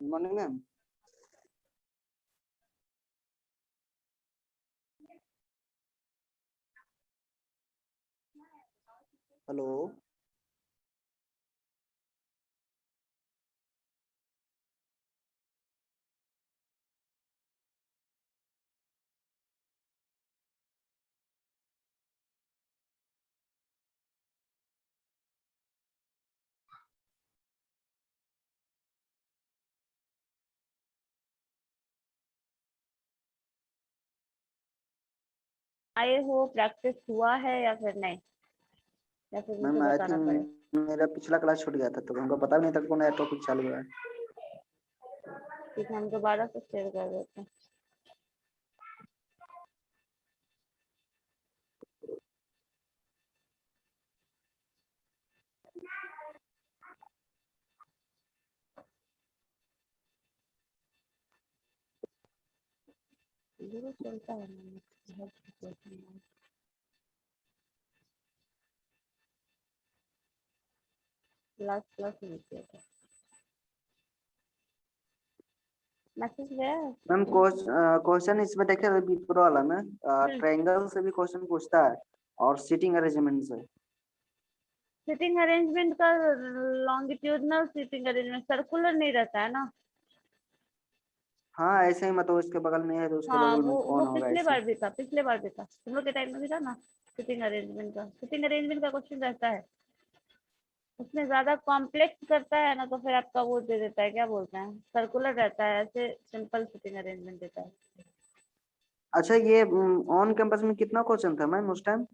Good morning ma'am. Hello. आए हो, practice हुआ है या फिर नहीं, या फिर मुझे मैम आई बताना पड़ेगा? थिंक मेरा पिछला क्लास छूट गया था तो हमको पता भी नहीं था कौन नया टॉपिक चालू हुआ है। ठीक है, हम दोबारा से शेयर कर देते हैं। जरूर चलता है ना, प्लस प्लस नीचे का मैसेज गया है। मैम क्वेश्चन इसमें देखे विप्रो वाला में ट्रायंगल से भी क्वेश्चन पूछता है और सीटिंग अरेंजमेंट से। सिटिंग अरेंजमेंट का लॉन्गिट्यूडनल सिटिंग अरेंजमेंट सर्कुलर नहीं रहता है ना। हाँ ऐसे ही, मतलब उसके बगल में है तो उसके हाँ, बगल में वो कौन होगा पिछले ऐसे। बार भी था, पिछले बार भी था, तुम लोग के टाइम में भी था ना। सिटिंग अरेंजमेंट का क्वेश्चन रहता है, उसमें ज्यादा कॉम्प्लेक्स करता है ना तो फिर आपका वो दे देता है, क्या बोलते हैं, सर्कुलर रहता है, ऐसे सिंपल सिटिंग अरेंजमेंट देता है। अच्छा ये ऑन कैंपस में कितना क्वेश्चन था मैम उस टाइम?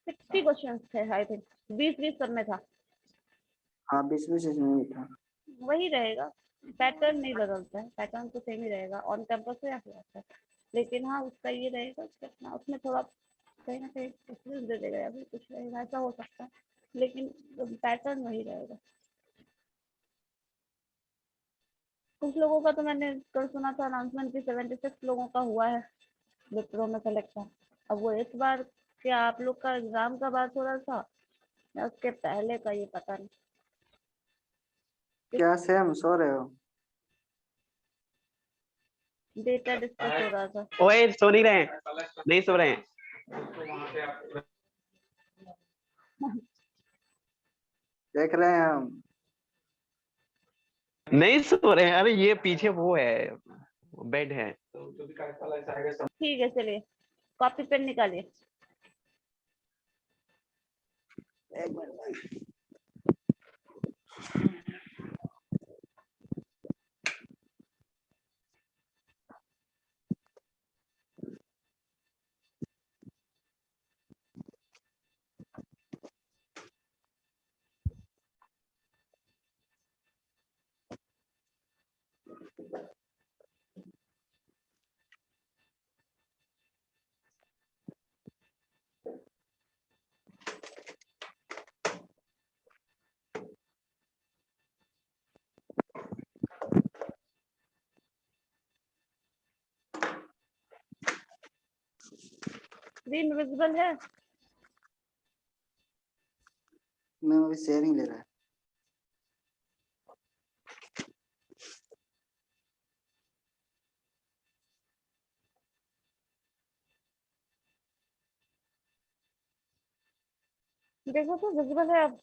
60 क्वेश्चन थे आई थिंक, 20 सब में था। हाँ 20 इसमें भी था। वही रहेगा, पैटर्न नहीं बदलता है, पैटर्न तो सेम ही रहेगा ऑन कैंपस हो या फिर आता है। लेकिन हाँ उसका ये रहेगा कि अपना उसमें थोड़ा कहीं ना कहीं एक्सपीरियंस दे देगा या फिर कुछ रहेगा, ऐसा हो सकता है, लेकिन पैटर्न वही रहेगा। कुछ लोगों का तो मैंने कल सुना था अनाउंसमेंट की 76 लोगों का हुआ है विप्रो में सिलेक्शन। अब वो इस बार क्या आप लोग का एग्जाम का बात हो रहा था या उसके पहले का, ये पता नहीं। क्या सेम सो रहे हो? डेटा डिस्कस हो रहा था। ओए सो नहीं रहे हैं, नहीं सो रहे हैं। देख रहे हैं हम। नहीं सो रहे हैं, अरे ये पीछे वो है, बेड है। ठीक है चलिए, कॉपी पेन निकालिए। एक मिनट। स्क्रीन विजिबल है? मैं अभी शेयरिंग ले रहा है। देखो तो विजिबल है अब।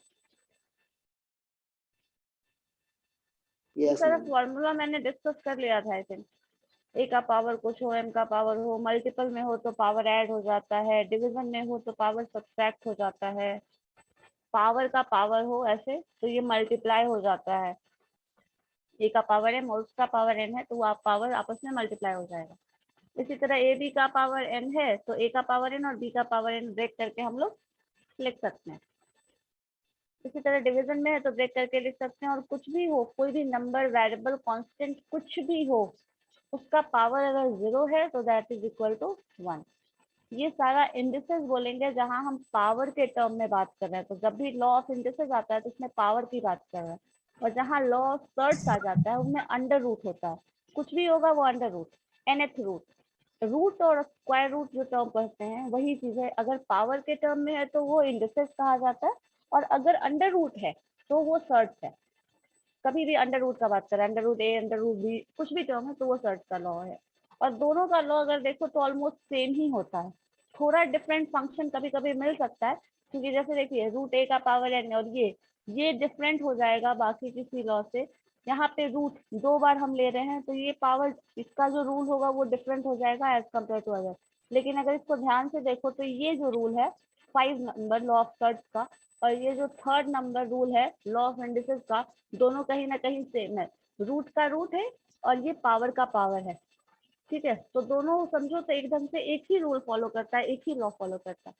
ये यस सारा मैम। फॉर्मूला मैंने डिस्कस कर लिया था आई थिंक। ए का पावर कुछ हो, एम का पावर हो, मल्टीपल में हो तो पावर ऐड हो जाता है, डिवीजन में हो तो पावर सब्ट्रैक्ट हो जाता है, पावर का पावर हो ऐसे तो ये मल्टीप्लाई हो जाता है। ए का पावर एम और उसका पावर एन है तो वो आप पावर आपस में मल्टीप्लाई हो जाएगा। इसी तरह ए बी का पावर एन है तो ए का पावर एन और बी का पावर एन ब्रेक करके हम लोग लिख सकते हैं। इसी तरह डिवीजन में है तो ब्रेक करके लिख सकते हैं, और कुछ भी हो, कोई भी नंबर, वेरिएबल, कांस्टेंट कुछ भी हो, उसका पावर अगर 0 है तो दैट इज इक्वल टू 1। ये सारा इंडिसेस बोलेंगे जहां हम पावर के टर्म में बात कर रहे हैं। तो जब भी लॉ ऑफ इंडिसेस आता है तो उसमें पावर की बात कर रहे हैं, और जहां लॉ ऑफ सर्ट्स आ जाता है उसमें अंडर रूट होता है। कुछ भी होगा वो under root, nth root, root और स्क्वायर रूट जो टर्म पढ़ते हैं वही चीज है। अगर पावर के टर्म में है तो वो इंडिसेस कहा जाता है, और अगर अंडर रूट है तो वो सर्ट्स है। कभी भी अंडर रूट का बात करें, अंडर रूट ए, अंडर रूट बी, कुछ भी टर्म है तो वो सर्ट्स का लॉ है। और दोनों का लॉ अगर देखो तो ऑलमोस्ट सेम ही होता है, थोड़ा डिफरेंट फंक्शन कभी कभी मिल सकता है, क्योंकि जैसे देखिए रूट ए का पावर एन, और ये डिफरेंट हो जाएगा बाकी किसी लॉ से। यहाँ पे रूट 2 बार हम ले रहे हैं तो ये पावर, इसका जो रूल होगा वो डिफरेंट हो जाएगा एज कम्पेयर टू अदर। लेकिन अगर इसको ध्यान से देखो तो ये जो रूल है 5 नंबर लॉ ऑफ सर्ट्स का, और ये जो 3rd नंबर रूल है लॉ ऑफ इंडिसेस का, दोनों कहीं ना कहीं सेम है। रूट का रूट है और ये पावर का पावर है, ठीक है। तो दोनों समझो तो एकदम से एक ही रूल फॉलो करता है, एक ही लॉ फॉलो करता है।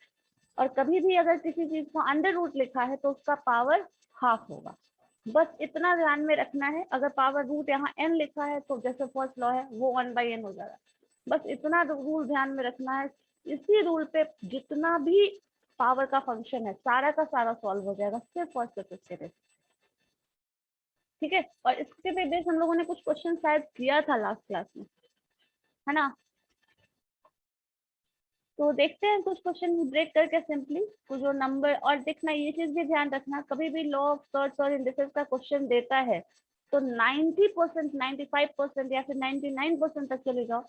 और कभी भी अगर किसी चीज को अंडर रूट लिखा है तो उसका पावर हाफ होगा। बस इतना ध्यान में रखना है। अगर पावर रूट यहाँ n लिखा है तो जैसे फर्स्ट लॉ है वो 1/n हो जाएगा। बस इतना रूल ध्यान में रखना है। इसी रूल पे जितना भी पावर का फंक्शन है सारा का सारा सॉल्व हो जाएगा, सिर्फ और सिर्फ इसके बेस, ठीक है। और इसके पे बेस हम लोगों ने कुछ क्वेश्चन शायद किया था लास्ट क्लास में, है ना। तो देखते हैं कुछ क्वेश्चन ब्रेक करके सिंपली कुछ जो नंबर। और देखना ये चीज भी ध्यान रखना, कभी भी लॉ ऑफ सर्ट्स और इंडिसेस का क्वेश्चन देता है तो 90%, 95% या फिर 99% तक चले जाओ,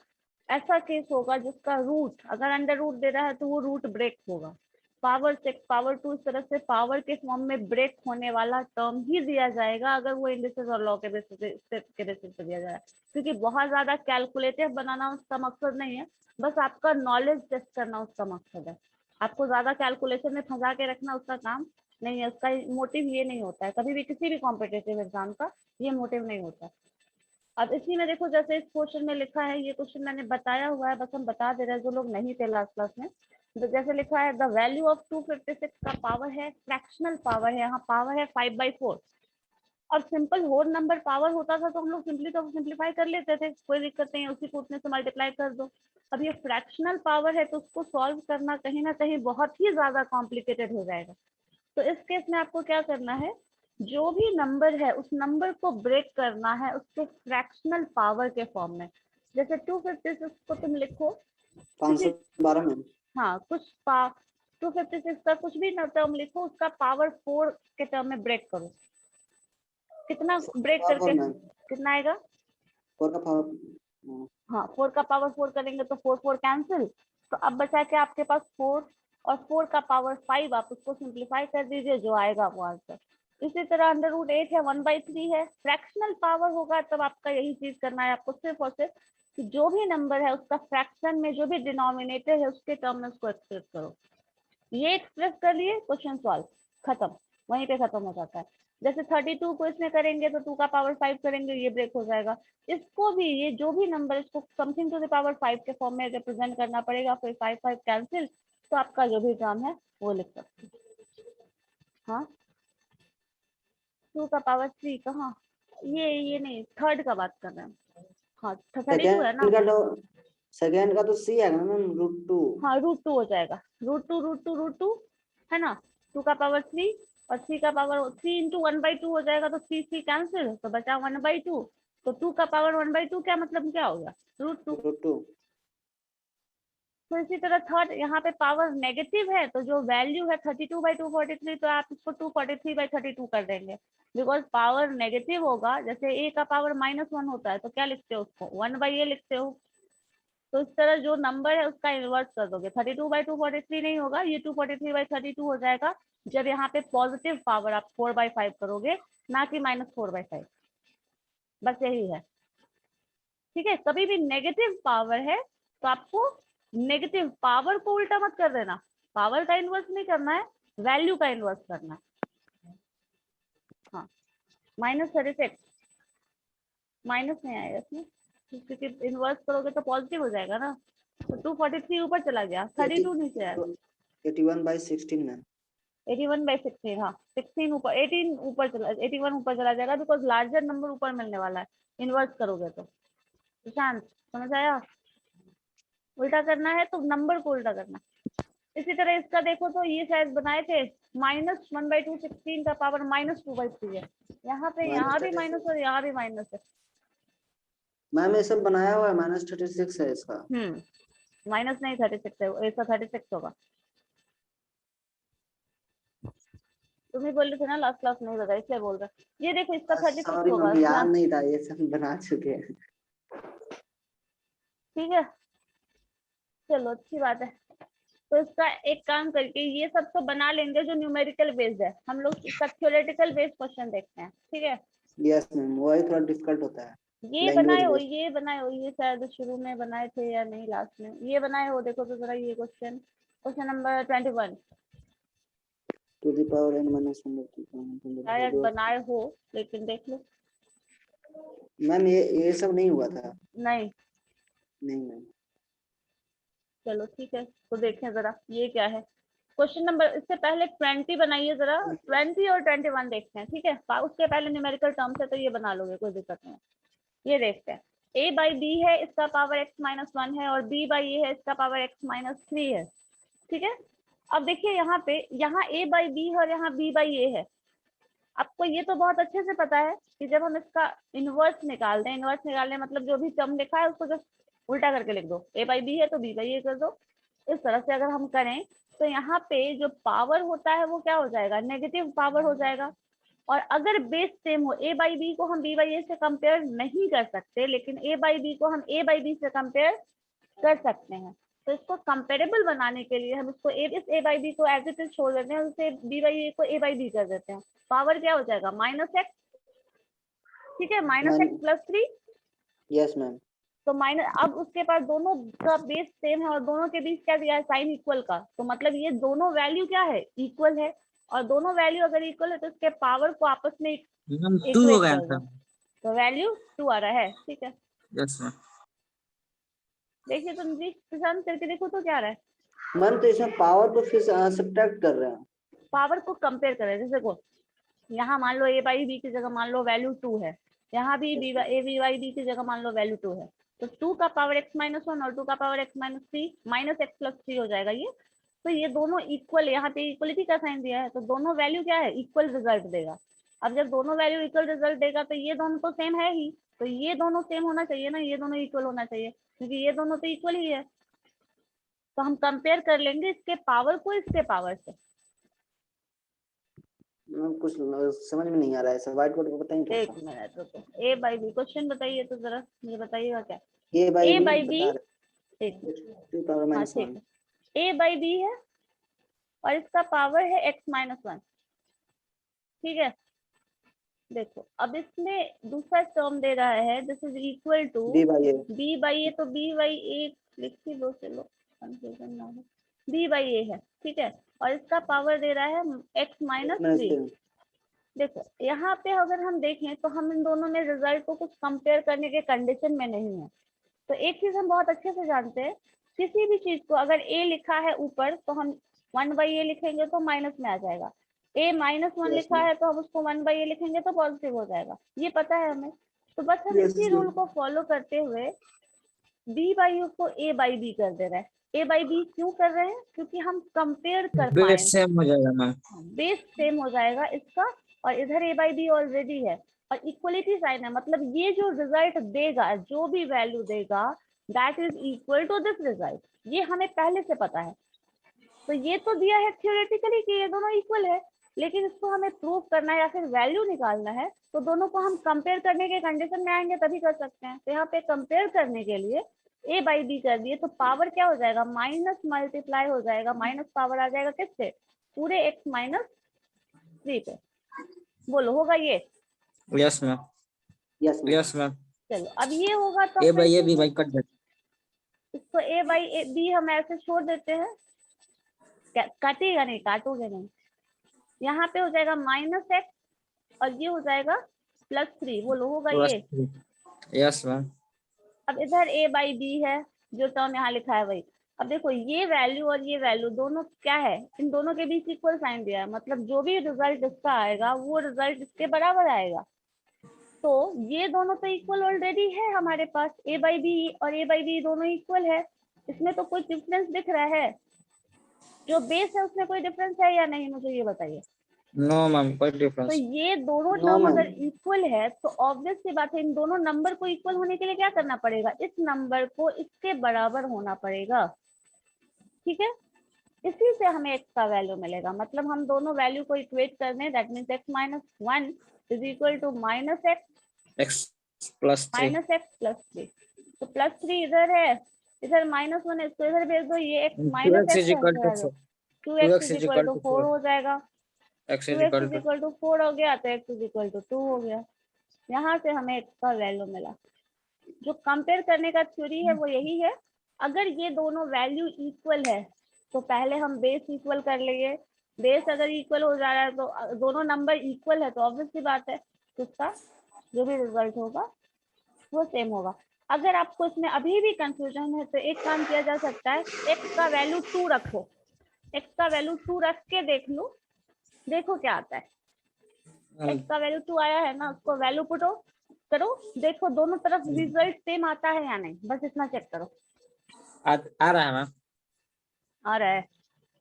ऐसा केस होगा जिसका रूट अगर अंडर रूट दे रहा है तो वो रूट ब्रेक होगा। पावर 6, पावर 2, इस तरह से पावर के फॉर्म में ब्रेक होने वाला टर्म ही दिया जाएगा अगर वो इंडिसेस और लॉ के बेसिस पे दिया जाए। क्योंकि बहुत ज्यादा कैलकुलेटिव बनाना उसका मकसद नहीं है, बस आपका नॉलेज टेस्ट करना उसका मकसद है। आपको ज्यादा कैलकुलेशन में फंसा के रखना उसका काम नहीं है। उसका मोटिव ये नहीं होता है कभी भी, किसी भी कॉम्पिटेटिव एग्जाम का ये मोटिव नहीं होता। अब इसी में देखो जैसे इस क्वेश्चन में लिखा है, ये क्वेश्चन मैंने बताया हुआ है, बस हम बता दे रहे हैं जो लोग नहीं थे लास्ट क्लास में। तो जैसे लिखा है द वैल्यू ऑफ 256 का पावर है, फ्रैक्शनल पावर है, यहाँ पावर है 5/4। और सिंपल होल नंबर पावर होता था तो हम लोग सिंपली तो सिंप्लीफाई कर लेते थे, कोई दिक्कत नहीं है, उसी को उतने से मल्टीप्लाई कर दो। अब ये फ्रैक्शनल पावर है तो उसको सॉल्व करना कहीं ना कहीं बहुत ही ज्यादा कॉम्प्लिकेटेड हो जाएगा। तो इस केस में आपको क्या करना है, जो भी नंबर है उस नंबर को ब्रेक करना है उसके फ्रैक्शनल पावर के फॉर्म में। जैसे 256 को तुम लिखो 512 में, हाँ कुछ 256 का कुछ भी टर्म लिखो, उसका पावर 4 के टर्म में ब्रेक करो। कितना ब्रेक करके कितना आएगा, 4 का पावर, हाँ 4 का पावर 4 करेंगे तो 4 4 कैंसिल। तो अब बचा के आपके पास 4 और 4 का पावर 5, आप उसको सिंप्लीफाई कर दीजिए, जो आएगा वो आंसर। इसी तरह अंडर रूट 8 है, 1/3 है। फ्रैक्शनल पावर होगा तब आपका यही चीज करना है, आपको सिर्फ और सिर्फ कि जो भी नंबर है उसका फ्रैक्शन में जो भी डिनोमिनेटर है उसके टर्म में उसको एक्सप्रेस करो। ये एक्सप्रेस कर लिए, क्वेश्चन सॉल्व, खत्म, वहीं पे खत्म हो जाता है। जैसे 32 को इसमें करेंगे तो 2 का पावर 5 करेंगे, ये ब्रेक हो जाएगा। इसको भी ये जो भी नंबर इसको समथिंग टू द पावर 5 के फॉर्म में रिप्रेजेंट करना पड़ेगा, फिर 5 5 कैंसिल, तो आपका जो भी टर्म है वो लिख सकते हैं। हाँ 2 का पावर 3 कहाँ, ये नहीं, 3rd का बात कर रहे हैं। हाँ 32 है ना, सेकंड का तो सी है ना मैम, √2। हाँ √2 हो जाएगा, √2 है ना। 2 का पावर 3 और 3 का पावर 3 इंटू 1/2 हो जाएगा, तो 3 कैंसिल, तो बचा 1/2। तो 2 का पावर 1/2 क्या मतलब क्या हो गया, √2। तो इसी तरह 3rd, यहाँ पे पावर नेगेटिव है तो जो वैल्यू है 32/243, तो आप इसको 243/32 कर देंगे। बिकॉज पावर नेगेटिव होगा, जैसे a का पावर -1 होता है तो क्या लिखते हो उसको, 1/a लिखते हो। तो इस तरह जो नंबर है उसका इन्वर्स कर दोगे, 32/243 नहीं होगा, ये 243/32 हो जाएगा। जब यहाँ पे पॉजिटिव पावर आप 4/5 करोगे, ना कि -4/5, बस यही है, ठीक है। कभी भी नेगेटिव पावर है तो आपको नेगेटिव पावर को उल्टा मत कर देना, पावर का इन्वर्स नहीं करना है, वैल्यू का इन्वर्स करना है। हाँ -36 माइनस नहीं आएगा इसमें, क्योंकि इन्वर्स करोगे तो पॉजिटिव हो जाएगा ना। तो 243 ऊपर चला गया, 32 नीचे आएगा, 81/16 में, 81/16, हाँ 16 ऊपर, 18 ऊपर चला, 81 ऊपर चला जाएगा, बिकॉज लार्जर नंबर ऊपर मिलने वाला है इन्वर्स करोगे तो। सुशांत समझ आया? उल्टा करना है तो नंबर को उल्टा करना। इसी तरह इसका देखो तो ये शायद बनाए थे -1/2 16 का पावर -2/3 है। यहाँ पे यहाँ भी माइनस और यहाँ भी माइनस है। मैम ये सब बनाया हुआ है, -36 है इसका। माइनस नहीं 36 है, इसका 36 होगा। तुम ही बोल रहे थे ना लास्ट क्लास नहीं बताया, इसलिए बोल रहे। ये देखो इसका 36 सॉरी होगा। मम्मी, याद नहीं था, ये सब बना चुके हैं। ठीक है, चलो अच्छी बात है। तो इसका एक काम करके ये सब तो बना लेंगे जो न्यूमेरिकल बेस्ड है, हम लोग इसका थ्योरेटिकल बेस्ड क्वेश्चन देखते हैं। ठीक है, यस मैम, वही थोड़ा डिफिकल्ट होता है। ये लैंग्वेज बनाए हो ये शायद शुरू में बनाए थे या नहीं लास्ट में, ये बनाए हो। देखो तो जरा ये question number 21 to the power n-1 शायद बनाए हो, लेकिन देख लो। मैम ये सब नहीं हुआ था। नहीं, मैम। चलो ठीक है, तो देखें जरा ये क्या है क्वेश्चन नंबर। इससे पहले 20 बनाइए जरा, 20 और 21 देखते हैं। ठीक है, उसके पहले न्यूमेरिकल टर्म्स है तो ये बना लोगे, कोई दिक्कत नहीं है। ये देखते हैं, a बाई बी है, इसका पावर x-1 है, और b बाई ए है, इसका पावर x-3 है। ठीक है, अब देखिए यहाँ पे, यहाँ a बाई बी है और यहाँ b बाई ए है। आपको ये तो बहुत अच्छे से पता है कि जब हम इसका इनवर्स निकालते हैं, इनवर्स निकालने मतलब जो भी टर्म लिखा है उसको जस्ट उल्टा करके लिख दो। a बाई बी है तो b बाई ए कर दो। इस तरह से अगर हम करें तो यहाँ पे जो पावर होता है वो क्या हो जाएगा, नेगेटिव पावर हो जाएगा। और अगर बेस सेम हो, a बाई बी को हम b बाई ए से कंपेयर नहीं कर सकते, लेकिन a बाई बी को हम a बाई बी से कंपेयर कर सकते हैं। तो इसको कंपेरेबल बनाने के लिए हम इसको इस a बाई बी को एज इट इज छोड़ देते हैं, उसे b बाई ए को a बाई बी कर देते हैं। पावर क्या हो जाएगा, -x। ठीक है, -x+3। Yes ma'am. तो माइनस, अब उसके पास दोनों का बेस सेम है और दोनों के बीच क्या दिया है, साइन इक्वल का। तो मतलब ये दोनों वैल्यू क्या है, इक्वल है। और दोनों वैल्यू अगर इक्वल है तो इसके पावर को आपस में टू हो गया आंसर। तो वैल्यू 2 आ रहा है। ठीक है, यस मैम। देखिए तुम जी प्रशांत करके देखो तो क्या आ रहा है। मैम तो इसमें पावर को फिर सब्ट्रैक्ट कर रहे हैं। पावर को कंपेयर करें, जैसे देखो यहाँ मान लो a बाई बी की जगह मान लो वैल्यू 2 है, यहाँ भी a बाई बी की जगह मान लो वैल्यू 2 है। तो 2 का पावर x-1 और 2 का पावर x-3 -x+3 हो जाएगा ये। तो ये दोनों इक्वल, यहाँ पे इक्वलिटी का साइन दिया है तो दोनों वैल्यू क्या है, इक्वल रिजल्ट देगा। अब जब दोनों वैल्यू इक्वल रिजल्ट देगा तो ये दोनों तो सेम है ही, तो ये दोनों सेम होना चाहिए ना, ये दोनों इक्वल होना चाहिए, क्योंकि ये दोनों तो इक्वल ही है। तो हम कंपेयर कर लेंगे इसके पावर को इसके पावर से। कुछ समझ में नहीं आ रहा है सर, व्हाइट बोर्ड को बताएंगे एक थोड़ा मिनट रुको, ए बाई बी क्वेश्चन बताइए तो जरा, मुझे बताइएगा क्या। सा। a बाई बी एक, टू पावर हाँ ठीक है, ए बाई बी है और इसका पावर है x-1। ठीक है, देखो अब इसमें दूसरा टर्म दे रहा है this is equal to b by a. b by a, तो b बाई ए लिख ही लो, चलो कंफ्यूजन ना हो। b बाई ए है, ठीक है, और इसका पावर दे रहा है x-3। देखो यहाँ पे अगर हम देखें तो हम इन दोनों में रिजल्ट को कुछ कंपेयर करने के कंडीशन में नहीं है। तो एक चीज हम बहुत अच्छे से जानते हैं, किसी भी चीज को अगर a लिखा है ऊपर तो हम 1/a लिखेंगे तो माइनस में आ जाएगा, a-1 लिखा है तो हम उसको 1/a लिखेंगे तो पॉजिटिव हो जाएगा, ये पता है हमें। तो बस हम इसी रूल को फॉलो करते हुए b बाई यू को a बाई बी कर दे रहे हैं। a बाई बी क्यों कर रहे हैं, क्योंकि हम कंपेयर कर पाए, बेस सेम हो जाएगा मैम। बेस सेम हो जाएगा इसका, और इधर a बाई बी ऑलरेडी है और इक्वलिटी साइन है, मतलब ये जो रिजल्ट देगा, जो भी वैल्यू देगा that is equal to this result, ये हमें पहले से पता है। तो ये तो दिया है थ्योरेटिकली कि ये दोनों इक्वल है, लेकिन इसको हमें प्रूव करना है या फिर वैल्यू निकालना है तो दोनों को हम कंपेयर करने के कंडीशन में आएंगे तभी कर सकते हैं। तो यहाँ पे कंपेयर करने के लिए a बाई बी कर दिए तो पावर क्या हो जाएगा, माइनस मल्टीप्लाई हो जाएगा, माइनस पावर आ जाएगा किससे, पूरे x-3 पे। बोलो होगा ये? Yes ma'am. Yes ma'am. चलो अब ये होगा तो a by a b by cut दे, इसको a बाई बी हम ऐसे छोड़ देते हैं, काटेगा नहीं, काटोगे नहीं। यहाँ पे हो जाएगा -x और ये हो जाएगा +3। बोलो होगा ये? Yes ma'am. अब इधर a बाई बी है, जो टर्म यहाँ लिखा है वही। अब देखो ये वैल्यू और ये वैल्यू दोनों क्या है, इन दोनों के बीच इक्वल साइन दिया है, मतलब जो भी रिजल्ट इसका आएगा वो रिजल्ट इसके बराबर आएगा। तो ये दोनों तो इक्वल ऑलरेडी है हमारे पास, a बाई बी और a बाई बी दोनों इक्वल है, इसमें तो कुछ डिफरेंस दिख रहा है? जो बेस है उसमें कोई डिफरेंस है या नहीं, मुझे ये बताइए। नो मैम, कोई तो डिफरेंस। ये दोनों No, टर्म ma'am. अगर इक्वल है तो ऑब्वियस सी बात है इन दोनों नंबर को इक्वल होने के लिए क्या करना पड़ेगा, इस नंबर को इसके बराबर होना पड़ेगा, ठीक है। इसी से हमें x का वैल्यू मिलेगा, मतलब हम दोनों वैल्यू को इक्वेट कर दें, that means x minus 1 is equal to minus x x plus 3। Minus x plus 3। तो प्लस 3 इधर है, इधर माइनस 1 है, इसको इधर भेज दो, ये x minus 2x x is equal to 4। 2x 2x is is equal equal to to 4 4। हो जाएगा, x is 2x equal is to equal to 4 हो गया, तो x इज इक्वल टू 2 हो गया। यहाँ से हमें x का वैल्यू मिला। जो कंपेयर करने का थ्योरी है वो यही है, अगर ये दोनों वैल्यू इक्वल है तो पहले हम बेस इक्वल कर लेंगे, बेस अगर इक्वल हो जा रहा है तो दोनों नंबर इक्वल है तो ऑब्वियस सी बात है तो उसका जो भी रिजल्ट होगा वो सेम होगा। अगर आपको इसमें अभी भी कंफ्यूजन है तो एक काम किया जा सकता है, x का वैल्यू 2 रखो, x का वैल्यू 2 रख के देख लो, देखो क्या आता है। x का वैल्यू 2 आया है ना, उसको वैल्यू पुट करो, देखो दोनों तरफ रिजल्ट सेम आता है या नहीं, बस इतना चेक करो। आ रहा है मैम। आ रहा है,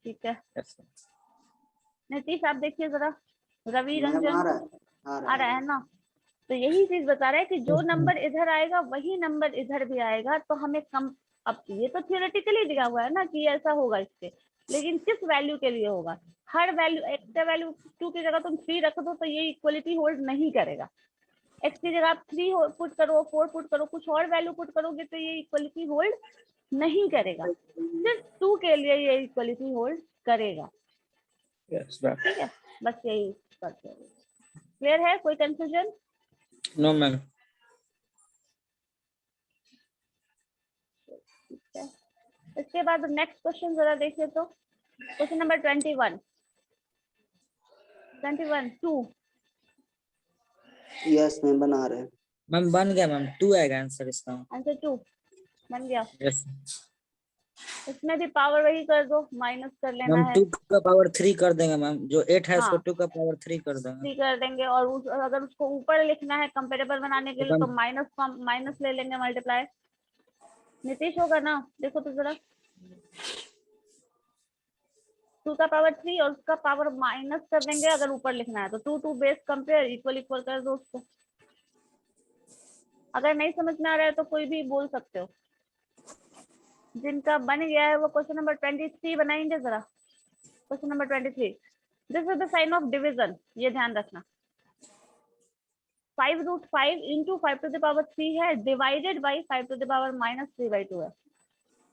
ठीक है। Yes, नीतीश आप देखिए जरा, रवि मैम रंजन आ रहा है ना। तो यही चीज बता रहा है कि जो नंबर इधर आएगा वही नंबर इधर भी आएगा, तो हमें कम, अब ये तो थियोरेटिकली दिया हुआ है ना कि ऐसा होगा इसके, लेकिन किस वैल्यू के लिए होगा। हर वैल्यू, एक्स का वैल्यू 2 की जगह तुम 3 रख दो तो ये इक्वलिटी होल्ड नहीं करेगा। एक्स की जगह आप 3 पुट करो, 4 पुट करो, कुछ और वैल्यू पुट करोगे तो ये इक्वलिटी होल्ड नहीं करेगा, सिर्फ 2 के लिए ये इक्वलिटी होल्ड करेगा, yes, ma'am. ठीक है। बस यही करते हैं, क्लियर है, कोई कंफ्यूजन? No ma'am. ठीक है, इसके बाद नेक्स्ट क्वेश्चन जरा देखिए तो, क्वेश्चन नंबर 21 2। यस मैम बना रहे हैं। मैम बन गया मैम, 2 आएगा आंसर इसका। आंसर 2 बन गया। यस इसमें भी पावर वही कर दो, माइनस कर लेना मैम, है। 2 का पावर 3 कर देंगे मैम, जो 8 है उसको हाँ 2 का पावर 3 कर देंगे। 3 कर देंगे, और अगर उसको ऊपर लिखना है कंपेरेबल बनाने के लिए मैम तो माइनस ले लेंगे, मल्टीप्लाई। नीतीश होगा ना, देखो तो जरा, 2 का पावर 3 और उसका पावर माइनस कर देंगे अगर ऊपर लिखना है तो 2 बेस कंपेयर इक्वल कर दो उसको। अगर नहीं समझ में आ रहा है तो कोई भी बोल सकते हो। जिनका बन गया है वो क्वेश्चन नंबर 23 बनाएंगे जरा। Question number 23, this is the sign of division, ये ध्यान रखना। 5√5 into 5 to the power 3 है, divided by 5 to the power -3/2 है।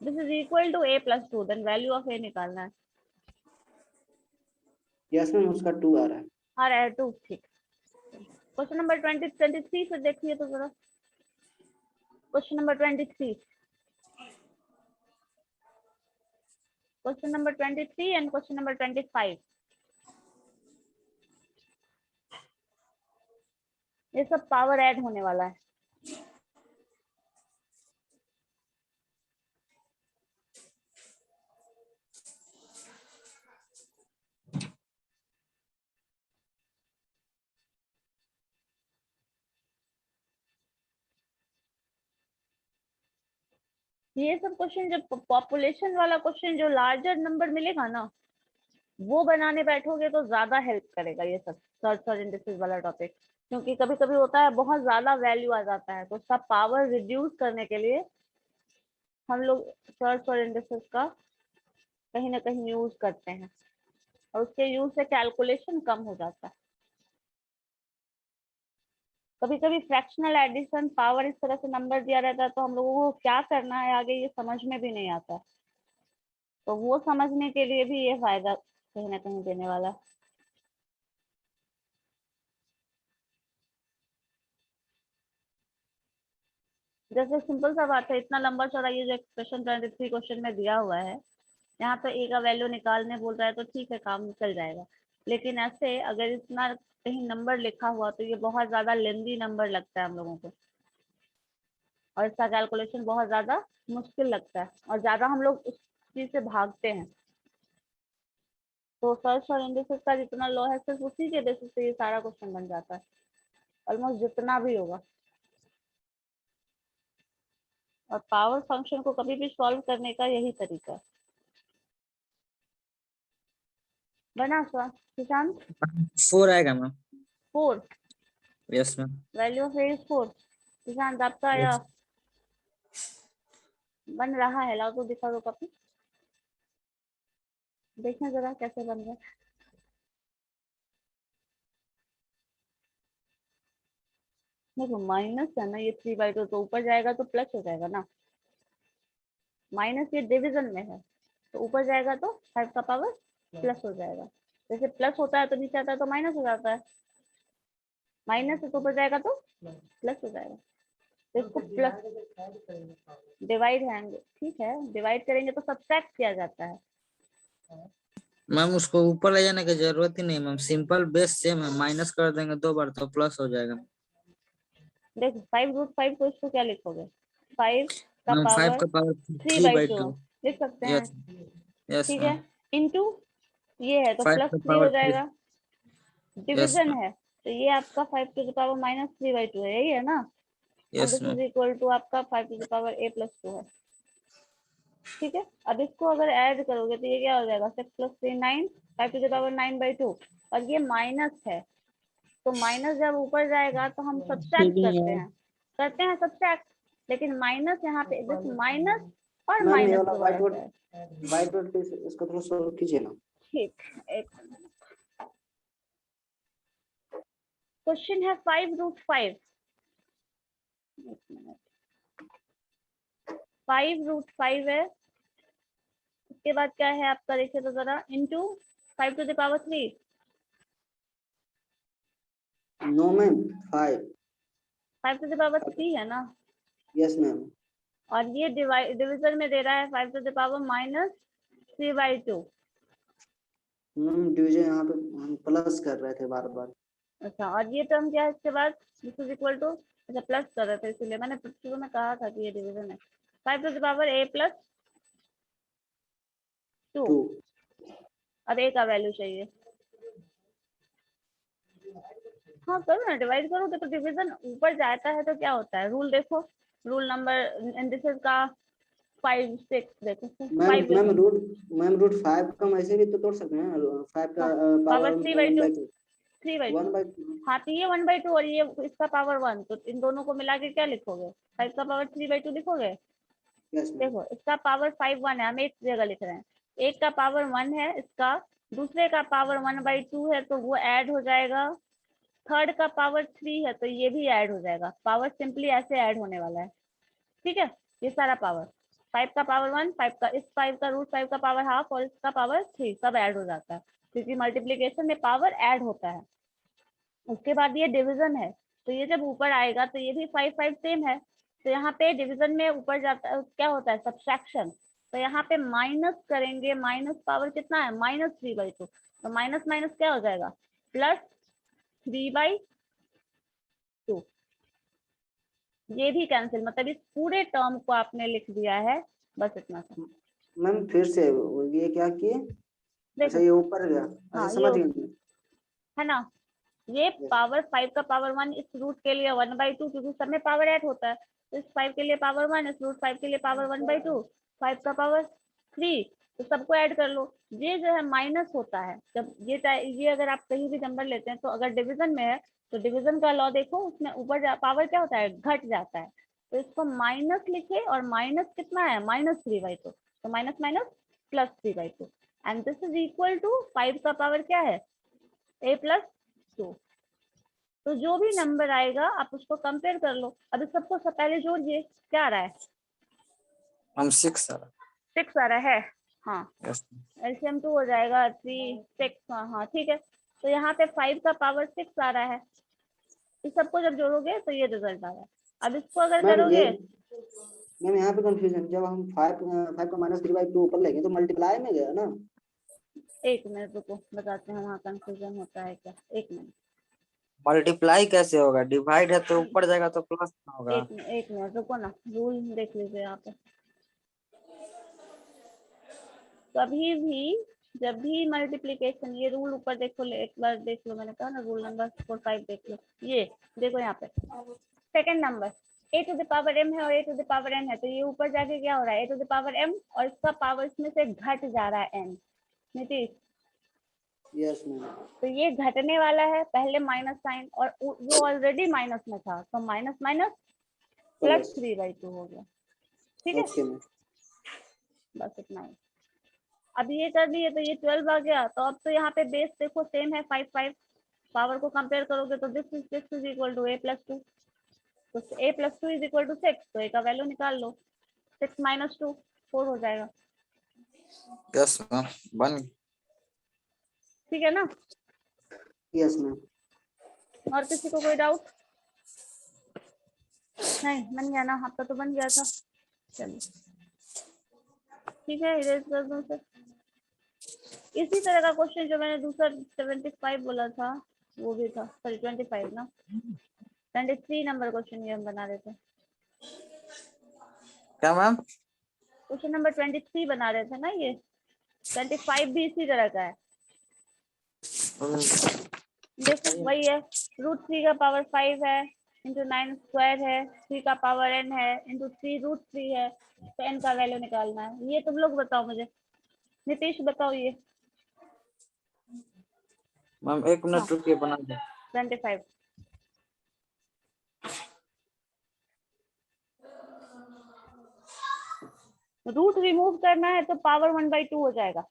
This is equal to a plus 2, then value of a निकालना है। यस मैम उसका 2 आ रहा है। आ रहा है 2, ठीक। क्वेश्चन नंबर 23 से देखिए तो जरा, question number 23, question number 23 and question number 25, ये सब पावर ऐड होने वाला है। ये सब क्वेश्चन, जब पॉपुलेशन वाला क्वेश्चन जो लार्जर नंबर मिलेगा ना वो बनाने बैठोगे तो ज्यादा हेल्प करेगा ये सब सर्च और इंडिसेस वाला टॉपिक, क्योंकि कभी कभी होता है बहुत ज्यादा वैल्यू आ जाता है तो उसका पावर रिड्यूस करने के लिए हम लोग सर्च और इंडिसेस का कहीं ना कहीं यूज करते हैं, और उसके यूज से कैलकुलेशन कम हो जाता है। कभी कभी फ्रैक्शनल एडिशन, पावर इस तरह से नंबर दिया रहता है तो हम लोगों को क्या करना है आगे ये समझ में भी नहीं आता है, तो वो समझने के लिए भी ये फायदा कहीं ना कहीं देने वाला है। जैसे सिंपल सा बात है, इतना लंबा चौड़ा ये जो एक्सप्रेशन 23 क्वेश्चन में दिया हुआ है, यहाँ पे ए का वैल्यू निकालने बोल रहा है तो ठीक है काम चल जाएगा, लेकिन ऐसे अगर इतना कहीं नंबर लिखा हुआ तो ये बहुत ज्यादा लेंदी नंबर लगता है हम लोगों को, और इसका कैलकुलेशन बहुत ज्यादा मुश्किल लगता है और ज्यादा हम लोग उस चीज से भागते हैं। तो सर्च और इंडिसेस का जितना लॉ है सिर्फ उसी के बेसिस पे ये सारा क्वेश्चन बन जाता है। ऑलमोस्ट जितना भी होगा। और पावर फंक्शन को कभी भी सॉल्व करने का यही तरीका है। बना सुशांत? 4 आएगा ma'am. 4 yes ma'am. Value of A is 4। Sushant आपका आया? बन रहा है, लाओ तो दिखा दो कॉपी, देखना जरा कैसे बन रहा है। देखो माइनस है ना, ये 3/2 तो ऊपर जाएगा तो प्लस हो जाएगा ना, माइनस ये डिवीजन में है तो ऊपर जाएगा तो 5 का पावर प्लस हो जाएगा। जैसे प्लस होता है तो नीचे आता है तो माइनस हो जाता है, माइनस है तो ऊपर जाएगा तो प्लस हो जाएगा। तो इसको प्लस डिवाइड है, ठीक है, डिवाइड करेंगे तो सब्ट्रैक्ट किया जाता है। मैम उसको ऊपर ले जाने की जरूरत ही नहीं मैम, सिंपल बेस सेम है, माइनस कर देंगे 2 बार तो प्लस हो जाएगा। देखो 5√5 को इसको क्या लिखोगे? 5 का मैम 5 पावर का पावर 3/2 लिख सकते हैं, यस यस ठीक मैम। है, इनटू ये है तो 5 प्लस का 3 हो पावर 3 जाएगा, यस डिवीजन मैम। है तो ये आपका 5 टू द पावर -3/2 है, यही है ना। And yes this is ma'am. Equal to आपका 5 टू द पावर a + 2 है, ठीक है। अब इसको अगर ऐड करोगे तो ये क्या हो जाएगा? 6 + 3 9, 5 टू द पावर 9/2, और ये माइनस है तो माइनस जब ऊपर जाएगा तो हम सब्ट्रैक्ट करते हैं सब्ट्रैक्ट, लेकिन माइनस यहाँ पे दिस माइनस और मैम ये माइनस वाला दोबारा व्हाइट से है। बोर्ड पे इसको थोड़ा सॉल्व कीजिए ना। ठीक, एक क्वेश्चन है 5√5, 5√5 है, उसके बाद क्या है आपका, देखिए तो जरा, into 5 to the power 3। No ma'am 5। 5 to the power 3 है ना, यस मैम। और ये डिवीजन में दे रहा है 5 टू द पावर -3/2। डिवीजन यहाँ पे हम प्लस कर रहे थे बार बार। अच्छा, और ये टर्म क्या है इसके बाद? दिस इज इक्वल टू, अच्छा प्लस कर रहे थे इसलिए मैंने शुरू में कहा था कि ये डिवीजन है। 5 टू द पावर a + 2। 2 अब a का वैल्यू चाहिए, हाँ करो ना, डिवाइड करो तो डिवीजन ऊपर जाता है तो क्या होता है, रूल देखो, रूल नंबर इंडिसेस का 5 6 देखो, मैम 5 रूट 5 का हम ऐसे भी तो तोड़ सकते हैं, 5 का पावर पावर 3/2 1/2 3/2, हाँ तो ये 1/2 और ये इसका पावर 1, तो इन दोनों को मिला के क्या लिखोगे? 5 का पावर 3/2 लिखोगे। Yes ma'am. देखो इसका पावर 5 1 है, हम एक जगह लिख रहे हैं, एक का पावर 1 है इसका, दूसरे का पावर 1/2 है तो वो ऐड हो जाएगा, थर्ड का पावर 3 है तो ये भी ऐड हो जाएगा, पावर सिंपली ऐसे ऐड होने वाला है, ठीक है। ये सारा पावर 5 का पावर 1, 5 का, इस 5 का √5 का पावर हाफ और इसका पावर 3 सब ऐड हो जाता है, क्योंकि मल्टीप्लीकेशन में पावर ऐड होता है। उसके बाद ये डिवीजन है तो ये जब ऊपर आएगा तो ये भी 5 5 सेम है, तो यहाँ पे डिवीजन में ऊपर जाता है क्या होता है? सब्ट्रैक्शन। तो यहाँ पे माइनस करेंगे, माइनस पावर कितना है? -3/2, तो माइनस माइनस क्या हो जाएगा? +3/2। ये भी कैंसिल, मतलब इस पूरे टर्म को आपने लिख दिया है, बस इतना सा। मैम फिर से ये क्या किए? अच्छा देखो, ये ऊपर गया, अच्छा हाँ समझ ये गए। है ना, ये पावर 5 का पावर 1 इस रूट के लिए 1/2, क्योंकि सब में पावर ऐड होता है, तो इस 5 के लिए पावर 1, इस √5 के लिए पावर 1/2, 5 का पावर 3, तो सबको ऐड कर लो। ये जो है माइनस होता है जब ये अगर आप कहीं भी नंबर लेते हैं तो अगर डिवीजन में है तो डिवीजन का लॉ देखो, उसमें ऊपर पावर क्या होता है? घट जाता है, तो इसको माइनस लिखे, और माइनस कितना है? -3/2, तो minus minus +3/2, and this is equal to 5 का पावर क्या है? a + 2। तो जो भी नंबर आएगा आप उसको कंपेयर कर लो। अब इस सबको पहले जोड़िए, क्या आ रहा है? हम 6 आ 6 आ रहा है, हाँ, यस एलसीएम 2 हो जाएगा 3 6, हाँ हाँ ठीक है। तो यहाँ पे 5 का पावर 6 आ रहा है, इस सबको जब जोड़ोगे तो ये रिजल्ट आ रहा है। अब इसको अगर करोगे, मैम यहाँ पे कंफ्यूजन, जब हम 5 का -3/2 ऊपर लेंगे तो मल्टीप्लाई में गया ना। एक मिनट रुको, बताते हैं वहाँ कंफ्यूजन होता है क्या, एक मिनट, मल्टीप्लाई कैसे होगा? डिवाइड है तो ऊपर जाएगा तो प्लस होगा। एक मिनट रुको ना, रूल देख लीजिए यहाँ पे। कभी भी जब भी मल्टीप्लीकेशन, ये रूल ऊपर देखो, एक बार देख लो, मैंने कहा ना रूल नंबर 4 5 देख लो। ये देखो यहाँ पे second number a to the power m है और a to the power n है, तो ये ऊपर जाके क्या हो रहा है, a to the power m और इसका पावर इसमें से घट जा रहा है n। Nitish, yes ma'am. तो ये घटने वाला है, पहले माइनस साइन, और वो ऑलरेडी माइनस में था, तो माइनस माइनस प्लस 3/2 हो गया। ठीक है, ओके मैम। बस इतना ही। अब ये कर दिए तो ये 12 आ गया, तो अब तो यहाँ पे बेस देखो सेम है 5 5, पावर को कंपेयर करोगे तो this is equal to a + 2, तो a + 2 इज इक्वल टू 6, तो a का वैल्यू निकाल लो, 6 - 2 4 हो जाएगा। यस मैम, बन ठीक है ना? Yes ma'am. और किसी को कोई डाउट? नहीं, बन गया ना, आपका तो बन गया था। चलिए ठीक है, इरेज कर दो सर। इसी तरह का क्वेश्चन जो मैंने दूसरा 75 बोला था वो भी था, सॉरी 25 ना, 23 नंबर क्वेश्चन ये हम बना रहे थे। क्या मैम? क्वेश्चन नंबर 23 बना रहे थे ना, ये 25 भी इसी तरह का है। देखो वही है, √3 का पावर 5 है इंटू 9 स्क्वायर है, 3 का पावर n है इंटू 3 √3 है, तो n का वैल्यू निकालना है। ये तुम लोग बताओ मुझे, नीतीश बताओ ये। मैम 1 मिनट रुकिए, बना दे। 25 रूट रिमूव करना है तो पावर 1/2 हो जाएगा।